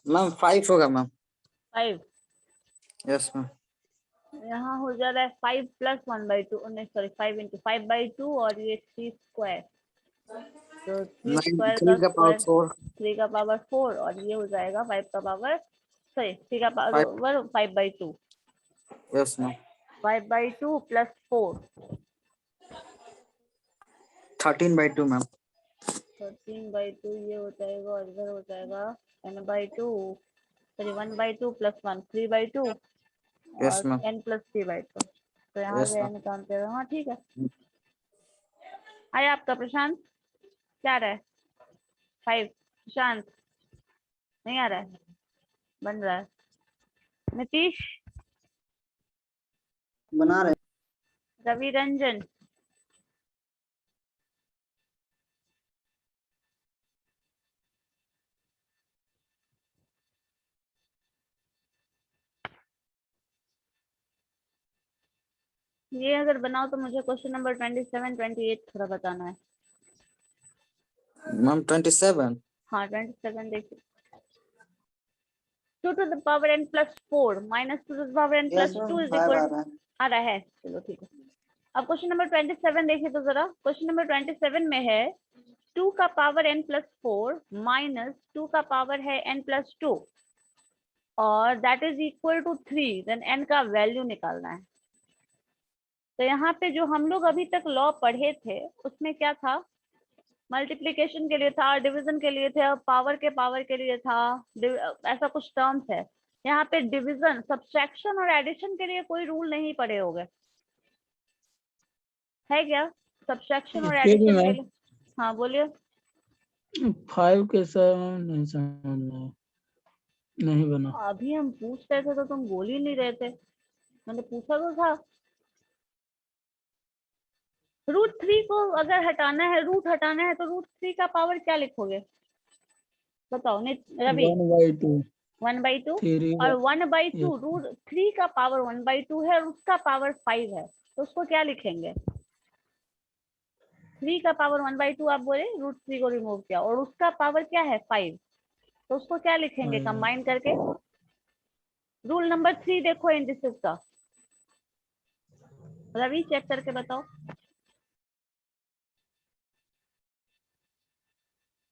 मैम 5 होगा मैम। 5 yes ma'am. यहाँ हो जा रहा है 5 + 1/2, नहीं सॉरी 5 × 5/2 और ये 3 स्क्वायर, तो 3 स्क्वायर का 3 का पावर स्क्वायर 4। 3 का पावर 4 और ये हो जाएगा 5 का पावर, सॉरी 3 का 5। Power 5/2, yes ma'am. 5/2 + 4 13/2 मैम। 13/2 ये हो जाएगा, और इधर हो जाएगा n/2, सॉरी 1/2 + 1 3/2 यस और मैम। n + 3/2, तो यहाँ यस से मैम। n निकालते हैं। हाँ ठीक है, आया आपका प्रशांत, क्या आ रहा है? 5 प्रशांत नहीं आ रहा है, बन रहा है। नीतीश, बना रहे। रवि रंजन, ये अगर बनाओ तो मुझे क्वेश्चन नंबर 27 28 थोड़ा बताना है। मैम 27। हाँ 27 देखिए, 2 to the power n + 4 minus 2 to the power n yes + 2 ma'am, is 5 equal आ to, रहा है। आ रहा है, चलो ठीक है। अब क्वेश्चन नंबर 27 देखिए तो जरा, क्वेश्चन नंबर 27 में है 2 का पावर n + 4 माइनस 2 का पावर है n + 2 और that is equal to 3, then n का वैल्यू निकालना है। तो यहाँ पे जो हम लोग अभी तक लॉ पढ़े थे उसमें क्या था, मल्टीप्लिकेशन के लिए था, डिवीजन के लिए थे, पावर के लिए था, ऐसा कुछ टर्म्स है। यहाँ पे डिवीजन, सब्सट्रैक्शन और एडिशन के लिए कोई रूल नहीं पढ़े होंगे, है क्या? सब्सट्रैक्शन और एडिशन के लिए, हाँ बोलिए। 5 के साथ नहीं समझ में नहीं बना। अभी हम पूछ रहे थे तो तुम बोल ही नहीं रहे थे, मैंने पूछा तो था। √3 को अगर हटाना है, रूट हटाना है, तो √3 का पावर क्या लिखोगे बताओ रवि? 1/2 1/2 3 और 1/2 √3 का पावर 1/2 है और उसका पावर 5 है, तो उसको क्या लिखेंगे? 3 का पावर 1/2 आप बोले, √3 को रिमूव किया और उसका पावर क्या है 5, तो उसको क्या लिखेंगे कंबाइन करके? रूल नंबर 3 देखो इंडिसेस का, रवि चेक करके बताओ।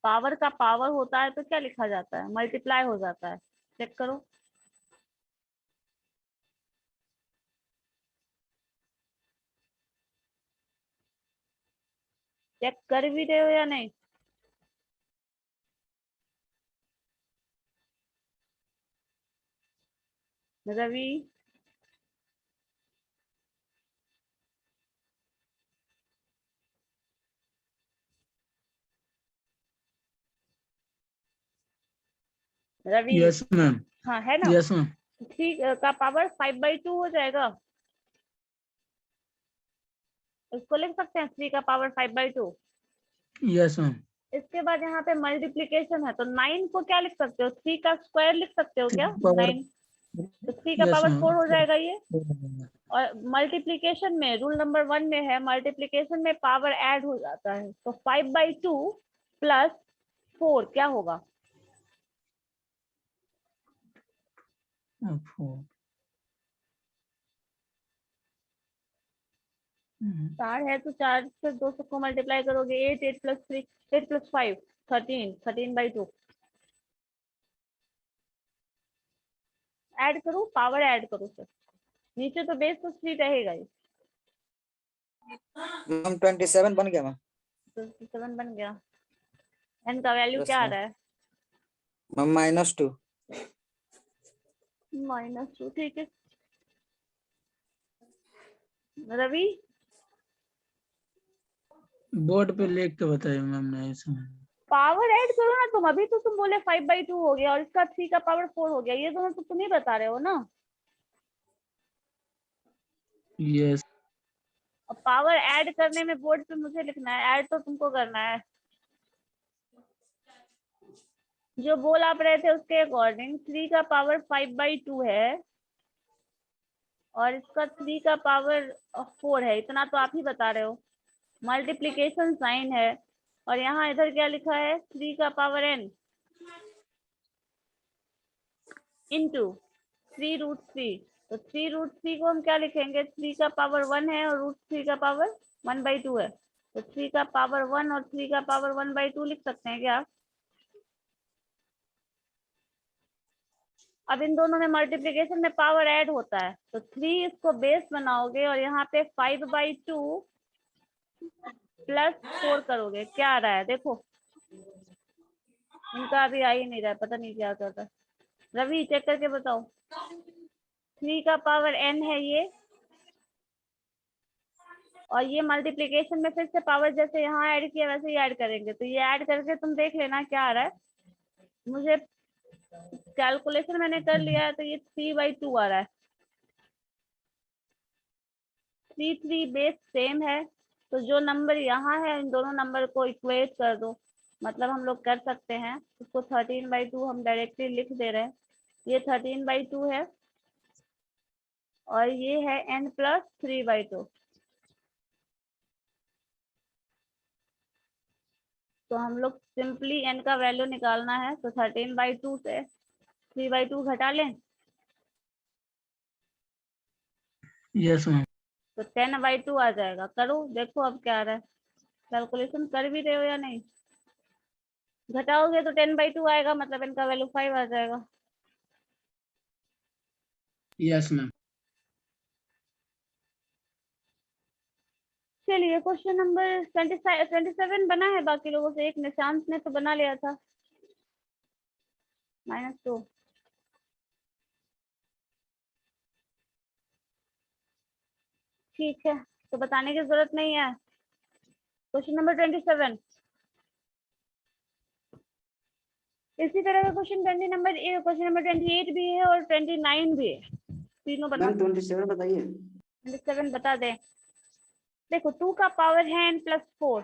पावर का पावर होता है तो क्या लिखा जाता है? मल्टीप्लाई हो जाता है। चेक करो। चेक कर भी रहे हो या नहीं? Ravi Ravi yes ma'am. हाँ है ना। Yes ma'am. 3 का पावर 5/2 हो जाएगा। इसको लिख सकते हैं 3 का पावर 5/2। Yes ma'am. इसके बाद यहाँ पे मल्टीप्लीकेशन है तो 9 को क्या लिख सकते हो? 3 का स्क्वायर लिख सकते हो क्या? पावर 9 तो 3 का यस पावर 4 हो मैम। जाएगा ये। और मल्टीप्लीकेशन में रूल नंबर 1 में है, मल्टीप्लीकेशन में पावर ऐड हो जाता है तो 5/2 प्लस 4 क्या होगा? 4 है तो 4 से 2 को मल्टीप्लाई करोगे 8, 8 प्लस 3, 8 प्लस 5 13, 13/2 ऐड करो, पावर ऐड करो सर। नीचे तो बेस तो 3 रहेगा ही। मैम 27 बन गया मैम। तो 7 बन गया। एन का वैल्यू Yes, क्या आ ma'am. रहा है? मैम -2। -2 ठीक है। रवि बोर्ड पे लिख के बताइए मैम, नहीं समझ। पावर ऐड करो ना तुम। अभी तो तुम बोले 5/2 हो गया और इसका 3 का पावर 4 हो गया। ये दोनों तो तुम ही बता रहे हो ना। यस। और पावर ऐड करने में बोर्ड पे मुझे लिखना है, ऐड तो तुमको करना है। जो बोल आप रहे थे उसके अकॉर्डिंग 3 का पावर 5/2 है और इसका 3 का पावर 4 है। इतना तो आप ही बता रहे हो। मल्टीप्लीकेशन साइन है और यहाँ इधर क्या लिखा है? 3 का पावर n इंटू 3√3। तो 3√3 को हम क्या लिखेंगे? 3 का पावर 1 है और √3 का पावर 1/2 है तो 3 का पावर 1 और 3 का पावर 1/2 लिख सकते हैं क्या? अब इन दोनों में मल्टीप्लिकेशन में पावर ऐड होता है तो 3 इसको बेस बनाओगे और यहाँ पे 5/2 प्लस 4 करोगे। क्या आ रहा है देखो? इनका अभी आ ही नहीं रहा है, पता नहीं क्या कर रहा है। रवि चेक करके बताओ। 3 का पावर n है ये और ये मल्टीप्लिकेशन में फिर से पावर जैसे यहाँ ऐड किया वैसे ही ऐड करेंगे तो ये ऐड करके तुम देख लेना क्या आ रहा है। मुझे कैलकुलेशन मैंने कर लिया है तो ये 3/2 आ रहा है। 3 बेस सेम है तो जो नंबर यहाँ है इन दोनों नंबर को इक्वेट कर दो। मतलब हम लोग कर सकते हैं इसको 13/2 हम डायरेक्टली लिख दे रहे हैं। ये 13/2 है और ये है n प्लस 3/2। तो हम लोग सिंपली n का वैल्यू निकालना है तो 13/2 से 3/2 घटा लें यस मैम। तो 10/2 आ जाएगा। करो देखो अब क्या आ रहा है। कैलकुलेशन कर भी रहे हो या नहीं? घटाओगे तो 10/2 आएगा मतलब n का वैल्यू 5 आ जाएगा। Yes ma'am. चलिए क्वेश्चन नंबर 27 बना है बाकी लोगों से। एक निशांत ने तो बना लिया था -2। ठीक है तो बताने की जरूरत नहीं है। क्वेश्चन नंबर 27 इसी तरह का क्वेश्चन 28 भी है और 29 भी है। तीनों बना। मैम 27 बताइए। 27 बता दें। देखो 2 का पावर है n प्लस 4।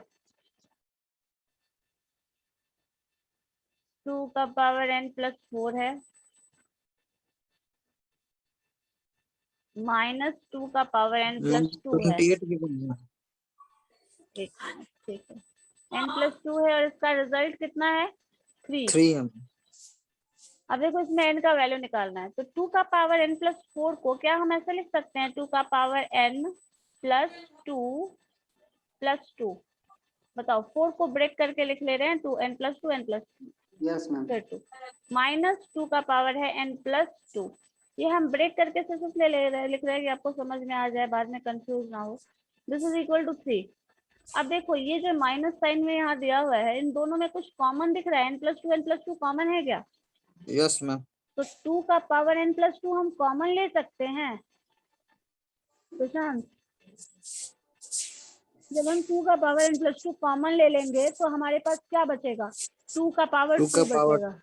2 का पावर n प्लस 4 है -2 का पावर n प्लस 2 है। 28 भी बन गया। ठीक है n प्लस 2 है और इसका रिजल्ट कितना है? 3। 3 है। अब देखो इसमें n का वैल्यू निकालना है तो 2 का पावर n प्लस 4 को क्या हम ऐसे लिख सकते हैं? 2 का पावर n +2 बताओ 4 को ब्रेक करके लिख ले रहे हैं 2 n+2 n+2 यस मैम। फिर 2 -2 का पावर है n+2। ये हम ब्रेक करके सिर्फ इसलिए ले रहे हैं लिख रहे हैं कि आपको समझ में आ जाए, बाद में कंफ्यूज ना हो। This is equal to 3। अब देखो ये जो माइनस साइन में यहाँ दिया हुआ है, इन दोनों में कुछ कॉमन दिख रहा है, n+2 कॉमन है क्या? Yes ma'am. तो 2 का पावर n+2 हम कॉमन ले सकते हैं सुशांत। जब हम 2 का पावर n+2 कॉमन ले लेंगे तो हमारे पास क्या बचेगा? 2 का पावर 2 बचेगा,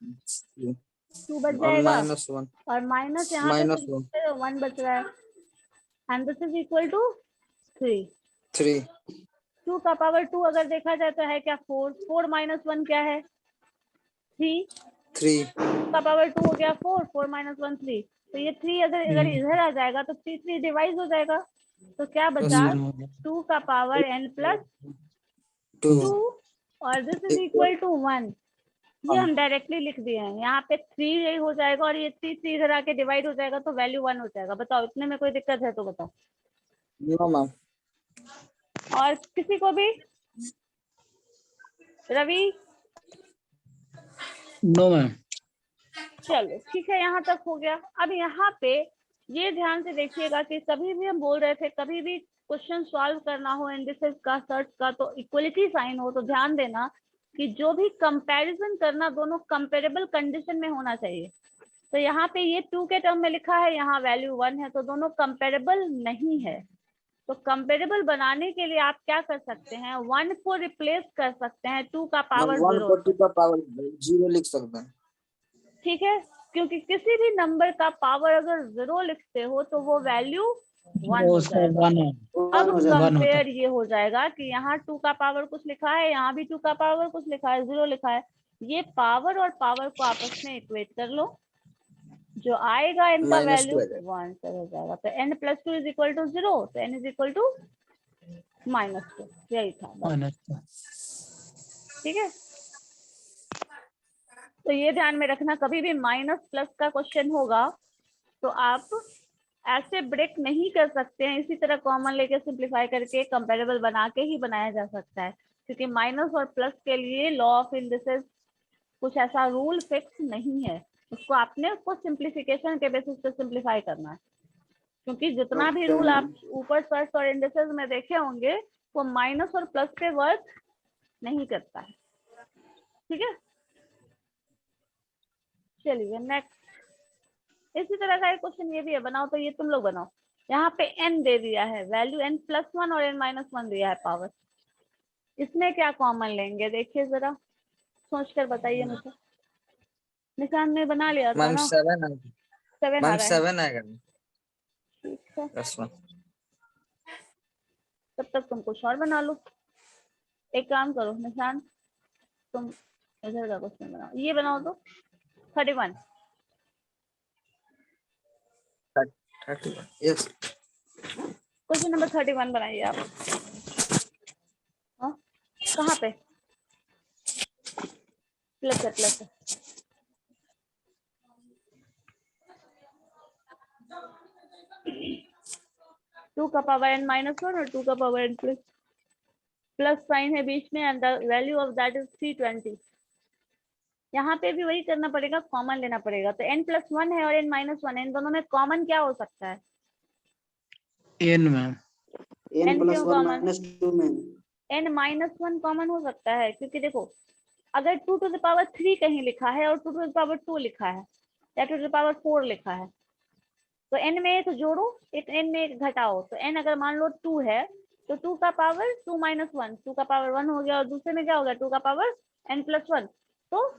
2 बच और जाएगा -1 और माइनस यहाँ पे -1 1 बच रहा है and this is equal to 3। 3 2 का पावर 2 अगर देखा जाए तो है क्या 4, 4 - 1 क्या है 3, 3 2 का पावर 2 हो गया 4, 4 - 1 3। तो ये 3 अगर इधर आ जाएगा तो 3 डिवाइड हो जाएगा, तो क्या बचा 2 का पावर n+2 और दिस इज इक्वल टू 1। ये हम डायरेक्टली लिख दिए हैं, यहाँ पे 3 यही हो जाएगा और ये 3 इधर आके डिवाइड हो जाएगा तो वैल्यू 1 हो जाएगा। बताओ इतने में कोई दिक्कत है तो बताओ। No ma'am. और किसी को भी? रवि? No ma'am. चलो ठीक है, यहाँ तक हो गया। अब यहाँ पे ये ध्यान से देखिएगा कि कभी भी हम बोल रहे थे, कभी भी क्वेश्चन सॉल्व करना हो इंडिसेस का, सर्च का, तो इक्वलिटी साइन हो तो ध्यान देना कि जो भी कंपैरिजन करना दोनों कंपेरेबल कंडीशन में होना चाहिए। तो यहाँ पे ये 2 के टर्म में लिखा है, यहाँ वैल्यू 1 है, तो दोनों कंपेरेबल नहीं है। तो कंपेरेबल बनाने के लिए आप क्या कर सकते हैं, 1 को रिप्लेस कर सकते हैं 2 का पावर 0 2 का पावर 0 लिख सकते हैं। ठीक है, क्योंकि किसी भी नंबर का पावर अगर 0 लिखते हो तो वो वैल्यू 1 हो उसका जाएगा। 1 है। अब हो जाएगा। कंपेयर ये हो जाएगा कि यहाँ 2 का पावर कुछ लिखा है, यहाँ भी 2 का पावर कुछ लिखा है, 0 लिखा है। ये पावर और पावर को आपस में इक्वेट कर लो, जो आएगा इनका -2 वैल्यू आ जाएगा। 1 से हो जाएगा। तो n+2 इज इक्वल टू 0, तो n इज इक्वल टू -2, यही था बस। -2। ठीक है, तो ये ध्यान में रखना, कभी भी माइनस प्लस का क्वेश्चन होगा तो आप ऐसे ब्रेक नहीं कर सकते हैं, इसी तरह कॉमन लेके सिंप्लीफाई करके कंपेरेबल बना के ही बनाया जा सकता है, क्योंकि माइनस और प्लस के लिए लॉ ऑफ इंडिसेस कुछ ऐसा रूल फिक्स नहीं है। उसको आपने उसको सिंप्लीफिकेशन के बेसिस पे सिंप्लीफाई करना है, क्योंकि जितना भी रूल आप ऊपर सर्च और इंडिसेस में देखे होंगे वो माइनस और प्लस पे वर्क नहीं करता है। ठीक है, चलिए नेक्स्ट। इसी तरह का एक क्वेश्चन ये भी है, बनाओ तो ये तुम लोग बनाओ। यहाँ पे n दे दिया है, वैल्यू n+1 और n-1 दिया है पावर। इसमें क्या कॉमन लेंगे देखिए जरा, सोच कर बताइए मुझे। निशान ने बना लिया था मैम ना, 7 आएगा। 7 आ मैम रहा है। 7 आएगा। ठीक है, +1 तब तक तुम कुछ और बना लो। एक काम करो निशान, तुम इधर का क्वेश्चन बनाओ, ये बनाओ तो 31। 31 यस। क्वेश्चन नंबर 31 बनाइए आप। हाँ, कहाँ पे प्लस है, प्लस है। टू का पावर n-1 और 2 का पावर n+, प्लस साइन है बीच में and the value of that is 320। यहाँ पे भी वही करना पड़ेगा, कॉमन लेना पड़ेगा। तो n+1 है और n-1, इन दोनों में कॉमन क्या हो सकता है? n ma'am. n+1 - 2 में n-1 कॉमन हो सकता है, क्योंकि देखो अगर 2 to the power 3 कहीं लिखा है और 2 to the power 2 लिखा है या 2 to the power 4 लिखा है, तो n में एक जोड़ो, एक n में एक घटाओ। तो n अगर मान लो 2 है तो 2 का पावर 2 - 1, 2 का पावर 1 हो गया, और दूसरे में क्या हो गया 2 का पावर n+1, तो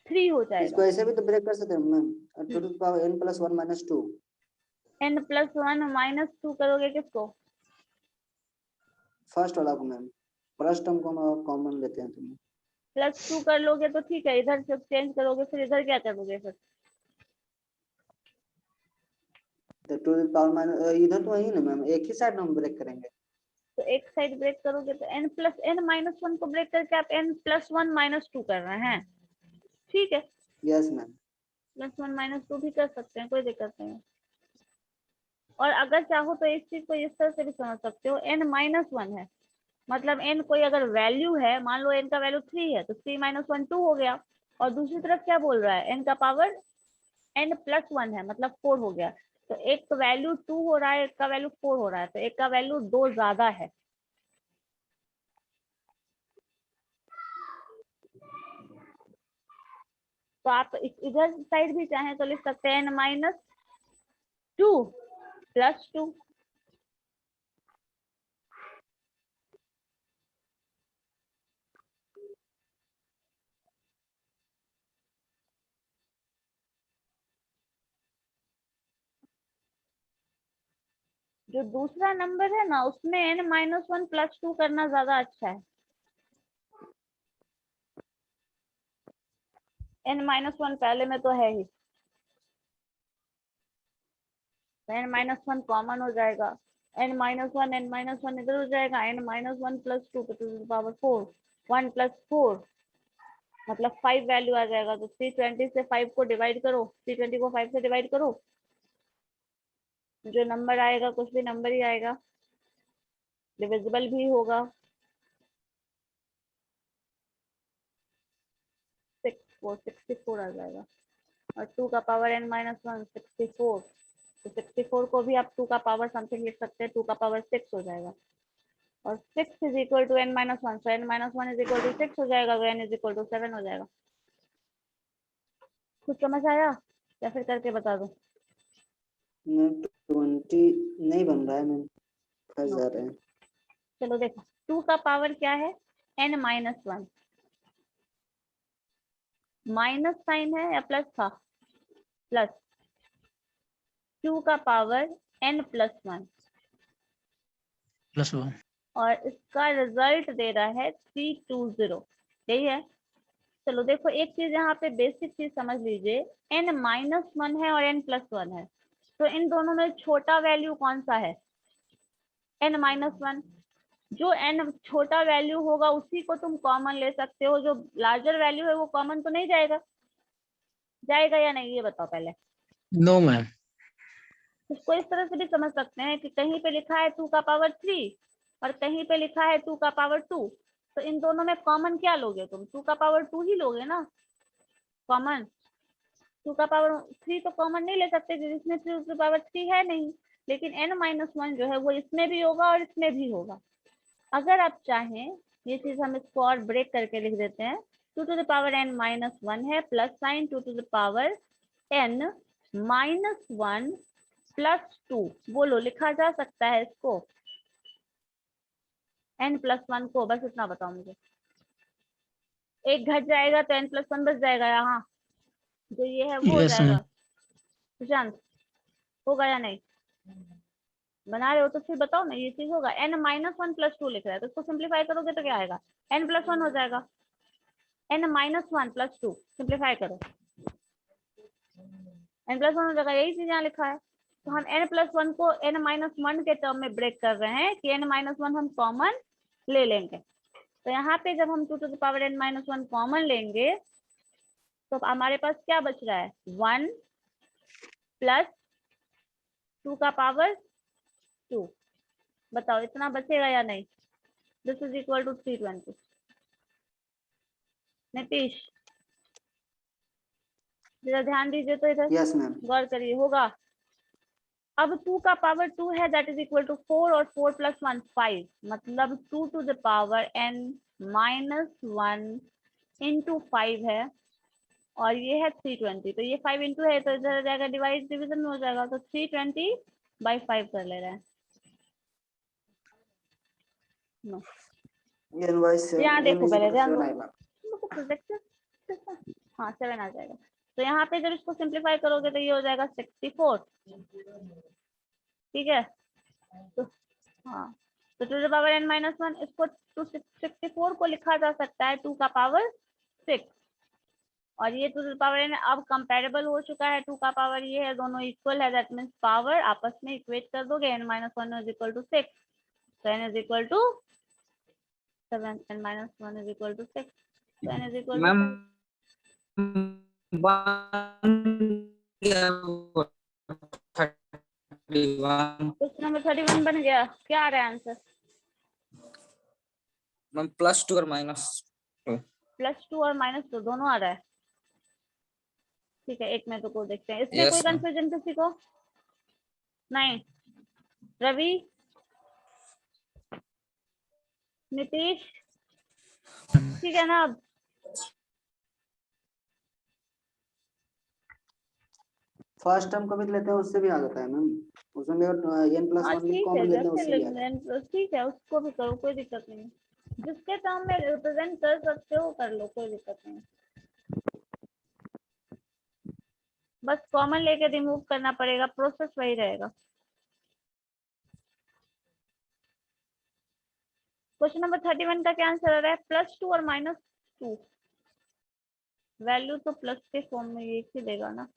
3 हो इसको जाएगा। ऐसे भी तो ब्रेक कर सकते हैं ma'am, 2 to the power n+1 - 2। n+1 - 2 करोगे किसको? फर्स्ट वाला को मैम, फर्स्ट टर्म को हम कॉमन लेते हैं। तुम +2 कर लोगे तो ठीक है, इधर से चेंज करोगे फिर इधर क्या करोगे फिर? तो 2 to the power इधर तो वही ना मैम, एक ही साइड हम ब्रेक करेंगे। तो एक साइड ब्रेक करोगे तो n+n-1 को ब्रेक करके आप n+1 - 2 कर रहे हैं। ठीक है, यस मैम। +1 - 2 भी कर सकते हैं, कोई दिक्कत नहीं है। और अगर चाहो तो इस चीज को इस तरह से भी समझ सकते हो, n-1 है, मतलब n कोई अगर वैल्यू है, मान लो n का वैल्यू 3 है तो 3-1 2 हो गया, और दूसरी तरफ क्या बोल रहा है, n का पावर n+1 है, मतलब 4 हो गया। तो एक वैल्यू 2 हो रहा है, एक का वैल्यू 4 हो रहा है, तो एक का वैल्यू 2 ज्यादा है। तो आप इधर साइड भी चाहें तो लिख सकते हैं n-2 + 2। जो दूसरा नंबर है ना, उसमें n-1 + 2 करना ज्यादा अच्छा है। n-1 पहले में तो है ही, n-1 कॉमन हो जाएगा, n-1 इधर हो जाएगा, n-1 + 2 to the power 4, 1 + 4 मतलब 5 वैल्यू आ जाएगा। तो 320 से 5 को डिवाइड करो, 320 को 5 से डिवाइड करो, जो नंबर आएगा कुछ भी नंबर ही आएगा, डिविजिबल भी होगा। 64 आ जाएगा, और 2 का पावर n-1 64, तो 64 को भी आप 2 का पावर समथिंग लिख सकते हैं, 2 का पावर 6 हो जाएगा, और 6 = n-1, so n-1 = 6 हो जाएगा, तो n = 7 हो जाएगा। कुछ समझ आया या फिर करके बता दो? 20 नहीं बन रहा है मैम, फंस जा रहे हैं। चलो देखो, 2 का पावर क्या है, n-1, माइनस साइन है या प्लस था, प्लस, 2 का पावर n+1, +1। और इसका रिजल्ट दे रहा है 320, यही है। चलो देखो, एक चीज यहाँ पे बेसिक चीज समझ लीजिए, n-1 है और n+1 है, तो इन दोनों में छोटा वैल्यू कौन सा है, n-1। जो n छोटा वैल्यू होगा उसी को तुम कॉमन ले सकते हो, जो लार्जर वैल्यू है वो कॉमन तो नहीं जाएगा, जाएगा या नहीं, ये बताओ पहले। No ma'am. इसको इस तरह से भी समझ सकते हैं कि कहीं पे लिखा है 2 का पावर 3 और कहीं पे लिखा है 2 का पावर 2, तो इन दोनों में कॉमन क्या लोगे तुम, 2 का पावर 2 ही लोगे ना कॉमन। 2 का पावर 3 तो कॉमन नहीं ले सकते, जिसमें 2 की पावर 3 है नहीं, लेकिन n-1 जो है वो इसमें भी होगा और इसमें भी होगा। अगर आप चाहें, ये चीज हम इसको और ब्रेक करके लिख देते हैं, 2 to the power n-1 है, plus sign 2 to the power n-1 + 2, बोलो लिखा जा सकता है इसको, n+1 को, बस इतना बताओ मुझे। एक घट जाएगा तो n+1 बच जाएगा यहाँ, जो ये है वो हो यस जाएगा। मैम। सुशांत, होगा या नहीं, बना रहे हो तो फिर बताओ ना, ये चीज होगा। n-1 + 2 लिख रहा है, तो इसको सिंप्लीफाई करोगे तो क्या आएगा, n+1 हो जाएगा, n-1 + 2 सिंप्लीफाई करो, n+1 हो जाएगा, यही चीज यहाँ लिखा है। तो हम n+1 को n-1 के टर्म में ब्रेक कर रहे हैं कि n-1 हम कॉमन ले लेंगे। तो यहाँ पे जब हम 2 to the power n-1 common लेंगे तो हमारे पास क्या बच रहा है, 1 + 2 का पावर 2, बताओ इतना बचेगा या नहीं, this is equal to 320। Nitish जरा ध्यान दीजिए तो इधर यस मैम। गौर करिए, होगा। अब 2 का पावर 2 है, दैट इज इक्वल टू 4, और 4 + 1 5, मतलब 2 to the power n-1 into 5 है, और ये है 320, तो ये 5 इंटू है तो इधर आ जाएगा, डिवाइड डिवीजन में हो जाएगा, तो 320/5 कर ले रहे हैं। नो, यहाँ देखो पहले ध्यान दो, हाँ 7 आ जाएगा। तो यहाँ पे जब इसको सिंप्लीफाई करोगे तो ये हो जाएगा 64, ठीक है। तो हाँ, तो 2 to the power n-1, इसको 264 को लिखा जा सकता है 2 का पावर 6, और ये 2 to the power n अब कंपेरेबल हो चुका है, 2 का पावर ये है, दोनों इक्वल है, दैट मीन्स पावर आपस में इक्वेट कर दोगे, n-1 = 6, तो n = 7, n-1 = 6, तो n = मैम 7। क्वेश्चन नंबर 31 बन गया। क्या आ रहा है आंसर? मैम +2 और -2। +2 और -2 दोनों आ रहा है। ठीक है, एक मिनट को देखते हैं। इसमें Yes, कोई ma'am. कंफ्यूजन किसी को? नहीं। रवि, नीतीश, ठीक है ना? अब फर्स्ट टर्म को भी लेते हैं उससे भी आ जाता है मैम, उसमें n+1 भी ठीक है, कॉमन लेते हैं जैसे उससे भी आता है। ठीक है, उसको भी करो, कोई दिक्कत नहीं। जिसके टर्म में रिप्रेजेंट कर सकते हो कर लो, कोई दिक्कत नहीं। बस कॉमन लेके रिमूव करना पड़ेगा, प्रोसेस वही रहेगा। क्वेश्चन नंबर 31 का क्या आंसर आ रहा है? +2 और -2। वैल्यू तो प्लस के फॉर्म में एक ही देगा ना।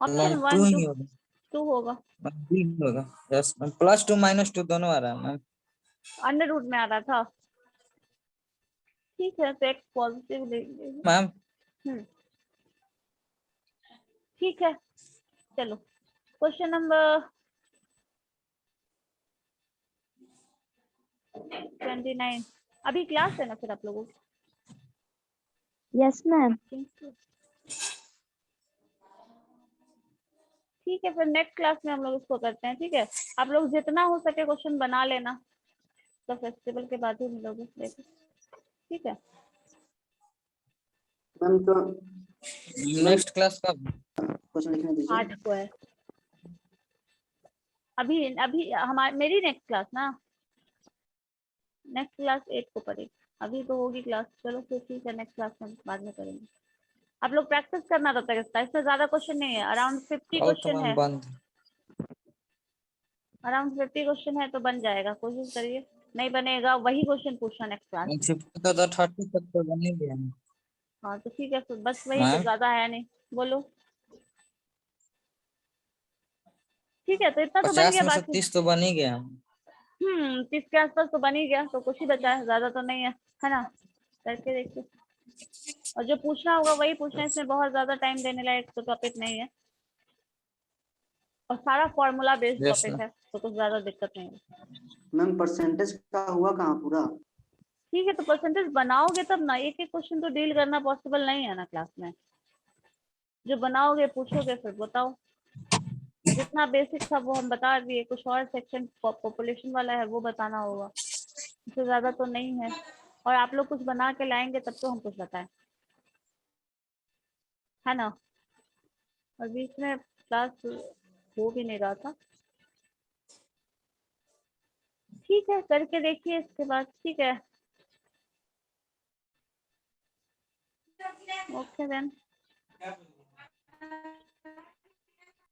ऑप्शन मैम 1 2 2 ही होगा। 2 होगा। मैम 2 होगा। यस मैम, +2 -2 दोनों आ रहा है मैम। अंडर रूट में आ रहा था। ठीक है, तो एक पॉजिटिव लेंगे। मैम ठीक है, चलो क्वेश्चन नंबर 29। अभी क्लास है ना फिर आप लोगों की? Yes ma'am. ठीक है, फिर नेक्स्ट क्लास में हम लोग इसको करते हैं। ठीक है, आप लोग जितना हो सके क्वेश्चन बना लेना, तो फेस्टिवल के बाद ही मिलोगे लेके। ठीक है, मैम तो नेक्स्ट क्लास का क्वेश्चन लिखने दीजिए। 8 को है अभी। अभी हमारी मेरी नेक्स्ट क्लास ना, नेक्स्ट क्लास 8 को पड़ेगी। अभी तो होगी क्लास, चलो फिर ठीक है, नेक्स्ट क्लास में बाद में करेंगे। आप लोग प्रैक्टिस करना रहता है इसका, इससे ज्यादा क्वेश्चन नहीं है। अराउंड 50 और तो क्वेश्चन मैम है। बंद। अराउंड 50 क्वेश्चन है, तो बन जाएगा, कोशिश करिए। नहीं बनेगा वही क्वेश्चन पूछना नेक्स्ट क्लास में। 50 का तो 30 तक तो बन ही गया है। हाँ तो ठीक है, फिर बस वही, कुछ मैम ज्यादा है नहीं। बोलो। ठीक है, तो इतना तो बन 50 गया में से बाकी। 30 तो बन ही गया। 30 के आसपास तो बन ही गया, तो कुछ ही बचा है, ज्यादा तो नहीं है ना? करके देखिए, और जो पूछना होगा वही पूछना, इसमें बहुत ज्यादा टाइम देने लायक तो टॉपिक नहीं है, और सारा formula based yes topic ma'am. है, तो कुछ ज्यादा दिक्कत नहीं है। मैम परसेंटेज का हुआ कहाँ पूरा? ठीक है, तो परसेंटेज बनाओगे तब ना, एक एक क्वेश्चन तो डील करना पॉसिबल नहीं है ना क्लास में। जो बनाओगे पूछोगे फिर बताओ। जितना बेसिक था वो हम बता दिए, कुछ और सेक्शन पॉपुलेशन वाला है वो बताना होगा, इससे ज्यादा तो नहीं है। और आप लोग कुछ बना के लाएंगे तब तो हम कुछ बताएं, है ना? और बीच में क्लास हो भी नहीं रहा था। ठीक है, करके देखिए इसके बाद। ठीक है, ओके देन।